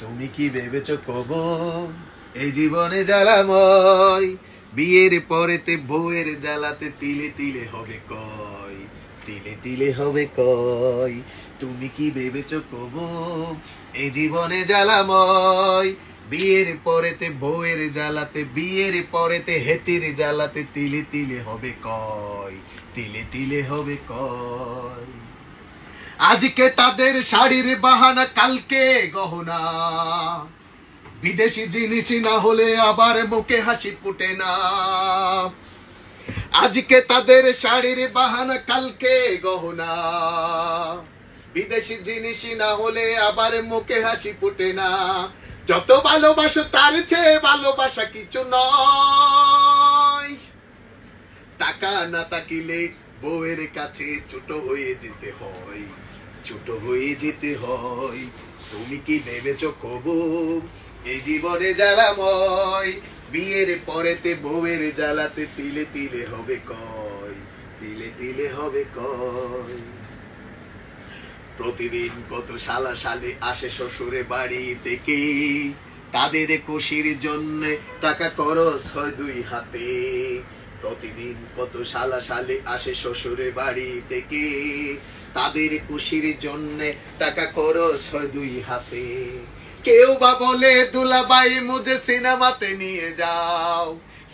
তুমি কি ভেবেছো কবো এই জীবনে জ্বালাময়, বিয়ের পরেতে বউয়ের জ্বালাতে তিলে তিলে হবে কয়, তিলে তিলে হবে কয়। তুমি কি ভেবেছো কবো এই জীবনে জ্বালাময়, বিয়ের পরেতে বউয়ের জ্বালাতে, বিয়ের পরেতে হেতির জ্বালাতে তিলে তিলে হবে কয়, তিলে তিলে হবে কয়। আজকে তাদের শাড়ির বাহানা, কালকে গহনা, বিদেশি জিনিস না হলে আবার মুখে হাসি ফুটে না। আজকে তাদের শাড়ির বাহানা, কালকে গহনা, বিদেশি জিনিস না হলে আবার মুখে হাসি ফুটে না। যত ভালোবাসো তার চেয়ে ভালোবাসা কিছু নয়। টাকা না থাকিলে বউয়ের কাছে ছোট হয়ে যেতে হয়, ছোট হয়ে যেতে হয়। তুমি কি ভেবেছো কবু এই জীবনে জ্বালাময়, বিয়ের পরেতে বউয়ের জ্বালাতে তিলে তিলে হবে কয়, তিলে তিলে হবে কয়। প্রতিদিন কত শালা শালি আসে শ্বশুরে বাড়ি থেকে, তাদের খুশির জন্য টাকা খরচ হয় দুই হাতে। প্রতিদিন কত শালা শালি আসে শ্বশুরে বাড়ি থেকে, তাদের খুশির জন্য টাকা খরচ হয় দুই হাতে। কেউ বা বলে দুলাভাই মুঝে সিনেমাতে নিয়ে যাও,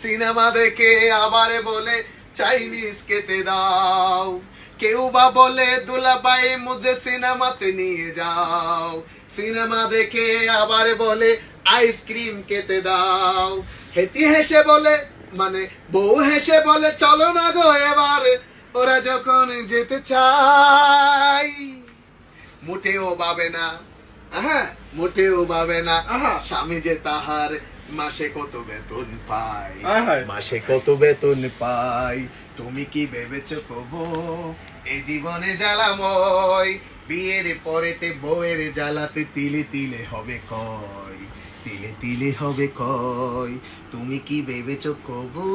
সিনেমা দেখে আবার বলে চাইনিজ খেতে দাও। কেউ বা বলে দুলাভাই মুঝে সিনেমাতে নিয়ে যাও, সিনেমা দেখে আবার বলে আইসক্রিম খেতে দাও। হেতি হেসে বলে, মানে বউ হেসে বলে চলো না গো এবার, ওরা যখন যেতে চাই। মোটেও ভাবে না, হ্যাঁ মোটেও ভাবে না স্বামী যে তাহার মাসে কত বেতন পায়, মাসে কত বেতন পায়। তুমি কি ভেবেছো কবো এই জীবনে জ্বালাময়, বিয়ের পরেতে বউয়ের জ্বালাতে তিলে তিলে হবে কয়, তিলে তিলে হবে কয়। তুমি কি ভেবেছো কবো?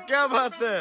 क्या बात है।